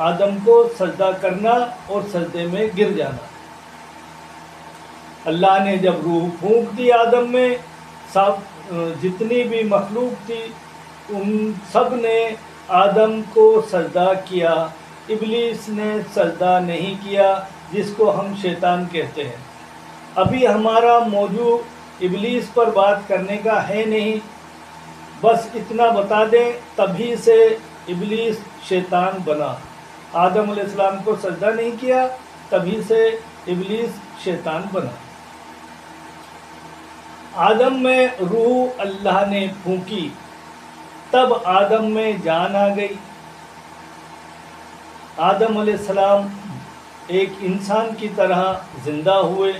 آدم کو سجدہ کرنا اور سجدے میں گر جانا۔ اللہ نے جب روح پھونک دی آدم میں، سب جتنی بھی مخلوق تھی ان سب نے آدم کو سجدہ کیا، ابلیس نے سجدہ نہیں کیا، جس کو ہم شیطان کہتے ہیں۔ ابھی ہمارا موضوع ابلیس پر بات کرنے کا ہے نہیں، بس اتنا بتا دیں تبھی سے ابلیس شیطان بنا۔ آدم علیہ السلام کو سجدہ نہیں کیا، تبھی سے ابلیس شیطان بنا۔ آدم میں روح اللہ نے پھونکی، تب آدم میں جان آ گئی۔ آدم علیہ السلام ایک انسان کی طرح زندہ ہوئے،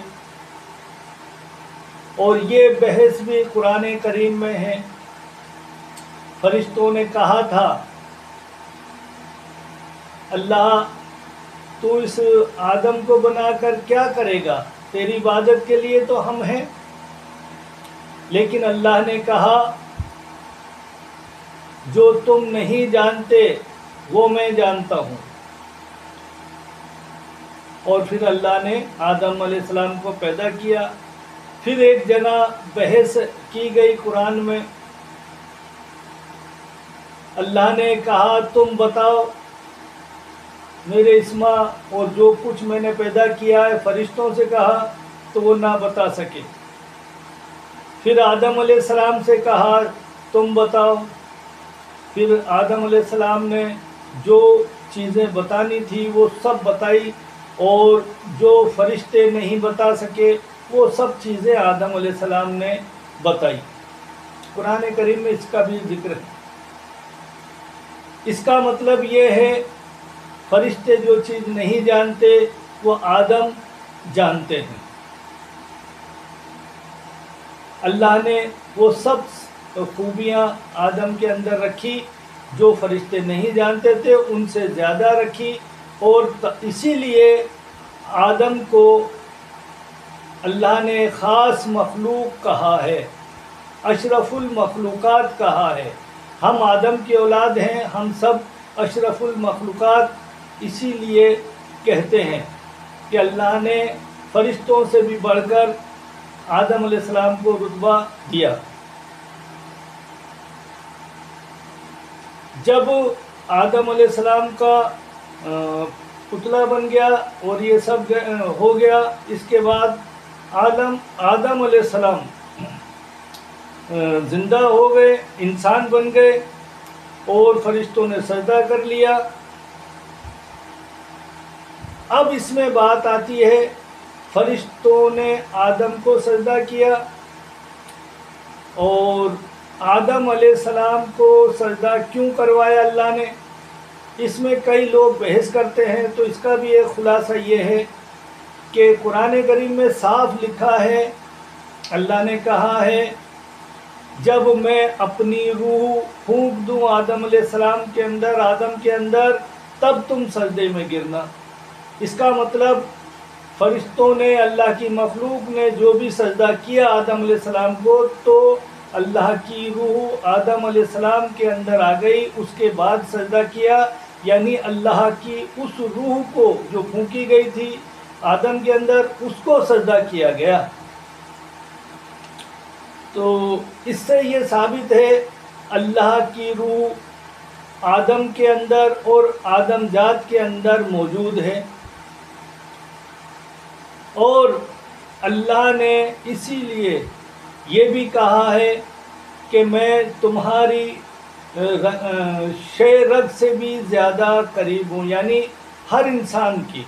اور یہ بحث بھی قرآن کریم میں ہے۔ فرشتوں نے کہا تھا، اللہ تو اس آدم کو بنا کر کیا کرے گا، تیری عبادت کے لیے تو ہم ہیں۔ لیکن اللہ نے کہا، جو تم نہیں جانتے وہ میں جانتا ہوں۔ اور پھر اللہ نے آدم علیہ السلام کو پیدا کیا۔ پھر ایک جگہ بحث کی گئی قرآن میں، اللہ نے کہا تم بتاؤ میرے اسما اور جو کچھ میں نے پیدا کیا ہے۔ فرشتوں سے کہا تو وہ نہ بتا سکے۔ پھر آدم علیہ السلام سے کہا تم بتاؤ۔ پھر آدم علیہ السلام نے جو چیزیں بتانی تھی وہ سب بتائی، اور جو فرشتے نہیں بتا سکے وہ سب چیزیں آدم علیہ السلام نے بتائی۔ قرآن کریم میں اس کا بھی ذکر ہے۔ اس کا مطلب یہ ہے فرشتے جو چیز نہیں جانتے وہ آدم جانتے ہیں۔ اللہ نے وہ سب خوبیاں آدم کے اندر رکھی جو فرشتے نہیں جانتے تھے، ان سے زیادہ رکھی، اور اسی لیے آدم کو اللہ نے خاص مخلوق کہا ہے، اشرف المخلوقات کہا ہے۔ ہم آدم کی اولاد ہیں، ہم سب اشرف المخلوقات اسی لیے کہتے ہیں کہ اللہ نے فرشتوں سے بھی بڑھ کر آدم علیہ السلام کو رتبہ دیا۔ جب آدم علیہ السلام کا پتلا بن گیا اور یہ سب ہو گیا، اس کے بعد آدم علیہ السلام زندہ ہو گئے، انسان بن گئے، اور فرشتوں نے سجدہ کر لیا۔ اب اس میں بات آتی ہے، فرشتوں نے آدم کو سجدہ کیا، اور آدم علیہ السلام کو سجدہ کیوں کروایا اللہ نے؟ اس میں کئی لوگ بحث کرتے ہیں، تو اس کا بھی ایک خلاصہ یہ ہے کہ قرآن کریم میں صاف لکھا ہے، اللہ نے کہا ہے جب میں اپنی روح پھونک دوں آدم علیہ السلام کے اندر، آدم کے اندر، تب تم سجدے میں گرنا۔ اس کا مطلب فرشتوں نے، اللہ کی مخلوق نے جو بھی سجدہ کیا آدم علیہ السلام کو، تو اللہ کی روح آدم علیہ السلام کے اندر آ گئی، اس کے بعد سجدہ کیا، یعنی اللہ کی اس روح کو جو پھونکی گئی تھی آدم کے اندر، اس کو سجدہ کیا گیا۔ تو اس سے یہ ثابت ہے اللہ کی روح آدم کے اندر اور آدم ذات کے اندر موجود ہے، اور اللہ نے اسی لیے یہ بھی کہا ہے کہ میں تمہاری شے رگ سے بھی زیادہ قریب ہوں، یعنی ہر انسان کی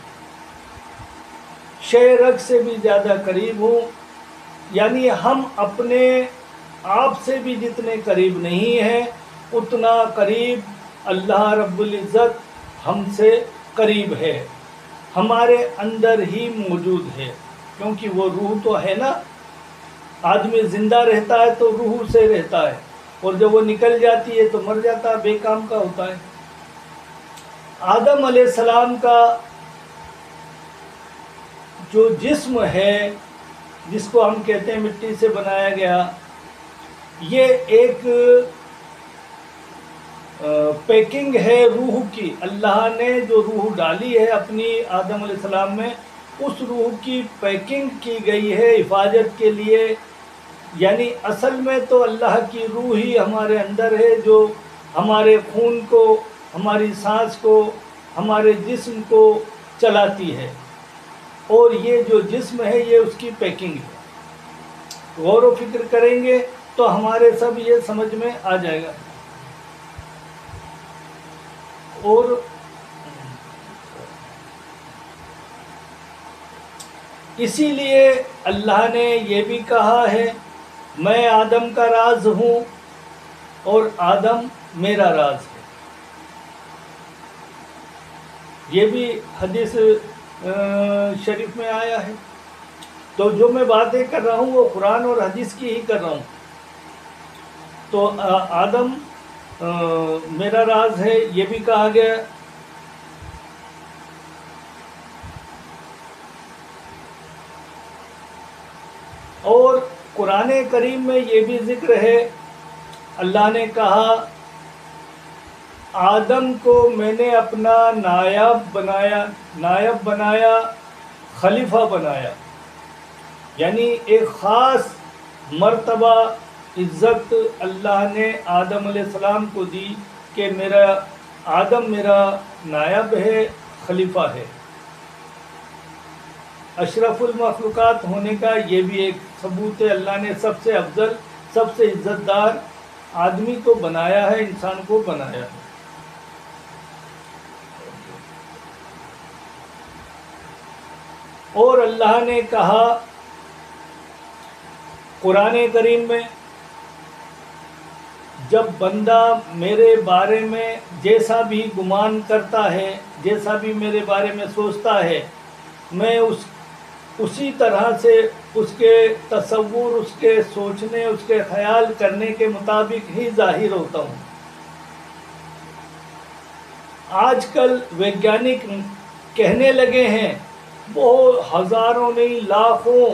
شے رگ سے بھی زیادہ قریب ہوں، یعنی ہم اپنے آپ سے بھی جتنے قریب نہیں ہیں اتنا قریب اللہ رب العزت ہم سے قریب ہے، ہمارے اندر ہی موجود ہے، کیونکہ وہ روح تو ہے نا۔ آدمی زندہ رہتا ہے تو روح سے رہتا ہے، اور جب وہ نکل جاتی ہے تو مر جاتا ہے، بے کام کا ہوتا ہے۔ آدم علیہ السلام کا جو جسم ہے، جس کو ہم کہتے ہیں مٹی سے بنایا گیا، یہ ایک پیکنگ ہے روح کی، اللہ نے جو روح ڈالی ہے اپنی آدم علیہ السلام میں، اس روح کی پیکنگ کی گئی ہے حفاظت کے لیے. یعنی اصل میں تو اللہ کی روح ہی ہمارے اندر ہے، جو ہمارے خون کو، ہماری سانس کو، ہمارے جسم کو چلاتی ہے، اور یہ جو جسم ہے یہ اس کی پیکنگ ہے. غور و فکر کریں گے تو ہمارے سب یہ سمجھ میں آ جائے گا. اور اسی لیے اللہ نے یہ بھی کہا ہے میں آدم کا راز ہوں اور آدم میرا راز ہے. یہ بھی حدیث شریف میں آیا ہے. تو جو میں باتیں کر رہا ہوں وہ قرآن اور حدیث کی ہی کر رہا ہوں. تو آدم میرا راز ہے یہ بھی کہا گیا. اور قرآن کریم میں یہ بھی ذکر ہے، اللہ نے کہا آدم کو میں نے اپنا نائب بنایا، خلیفہ بنایا. یعنی ایک خاص مرتبہ عزت اللہ نے آدم علیہ السلام کو دی کہ آدم میرا نائب ہے، خلیفہ ہے. اشرف المخلوقات ہونے کا یہ بھی ایک ثبوت ہے. اللہ نے سب سے افضل، سب سے عزت دار آدمی کو بنایا ہے، انسان کو بنایا ہے. اور اللہ نے کہا قرآن کریم میں جب بندہ میرے بارے میں جیسا بھی گمان کرتا ہے، جیسا بھی میرے بارے میں سوچتا ہے، میں اسی طرح سے اس کے تصور، اس کے سوچنے، اس کے خیال کرنے کے مطابق ہی ظاہر ہوتا ہوں. آج کل ویگیانک کہنے لگے ہیں، بہت ہزاروں نہیں لاکھوں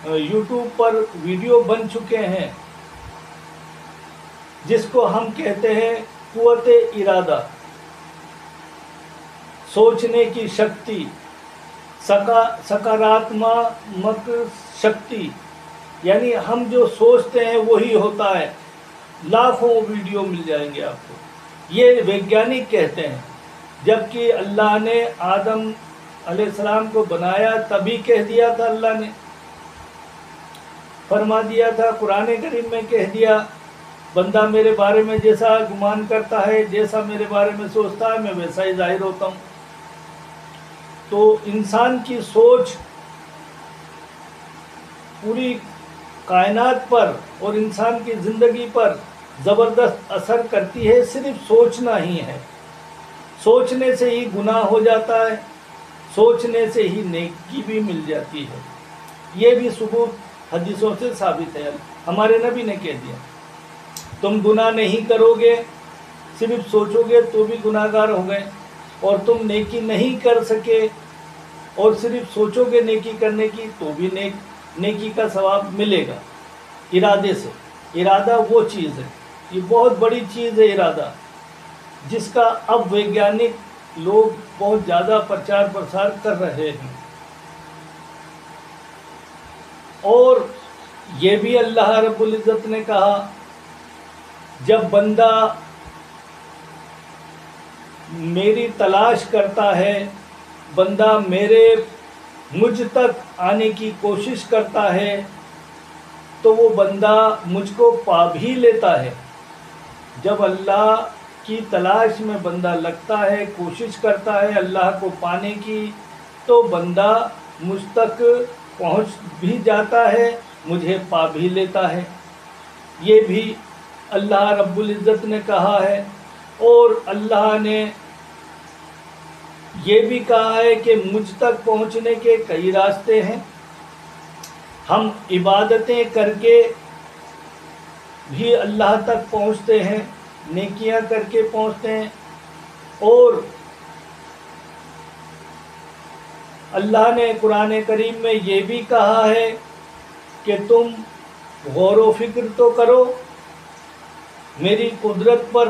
یوٹیوب پر ویڈیو بن چکے ہیں جس کو ہم کہتے ہیں قوت ارادہ، سوچنے کی شکتی، سکاراتمک شکتی. یعنی ہم جو سوچتے ہیں وہی ہوتا ہے. لاکھوں ویڈیو مل جائیں گے آپ کو. یہ ویگیانک کہتے ہیں، جبکہ اللہ نے آدم علیہ السلام کو بنایا تبھی کہہ دیا تھا، اللہ نے فرما دیا تھا، قرآن کریم میں کہہ دیا بندہ میرے بارے میں جیسا گمان کرتا ہے، جیسا میرے بارے میں سوچتا ہے، میں ویسا ہی ظاہر ہوتا ہوں. تو انسان کی سوچ پوری کائنات پر اور انسان کی زندگی پر زبردست اثر کرتی ہے. صرف سوچنا ہی ہے. سوچنے سے ہی گناہ ہو جاتا ہے، سوچنے سے ہی نیکی بھی مل جاتی ہے. یہ بھی ثبوت حدیثوں سے ثابت ہے. ہمارے نبی نے کہہ دیا تم گناہ نہیں کرو گے، صرف سوچو گے تو بھی گناہ گار ہو گئے. اور تم نیکی نہیں کر سکے اور صرف سوچو گے نیکی کرنے کی تو بھی نیکی کا ثواب ملے گا. ارادے سے، ارادہ وہ چیز ہے، یہ بہت بڑی چیز ہے ارادہ، جس کا اب ویگیانک لوگ بہت زیادہ پرچار پرسار کر رہے ہیں. اور یہ بھی اللہ رب العزت نے کہا جب بندہ میری تلاش کرتا ہے، بندہ مجھ تک آنے کی کوشش کرتا ہے تو وہ بندہ مجھ کو پا بھی لیتا ہے. جب اللہ کی تلاش میں بندہ لگتا ہے، کوشش کرتا ہے اللہ کو پانے کی، تو بندہ مجھ تک پہنچ بھی جاتا ہے، مجھے پا بھی لیتا ہے. یہ بھی اللہ رب العزت نے کہا ہے. اور اللہ نے یہ بھی کہا ہے کہ مجھ تک پہنچنے کے کئی راستے ہیں. ہم عبادتیں کر کے بھی اللہ تک پہنچتے ہیں، نیکیاں کر کے پہنچتے ہیں. اور اللہ نے قرآن کریم میں یہ بھی کہا ہے کہ تم غور و فکر تو کرو میری قدرت پر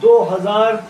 2000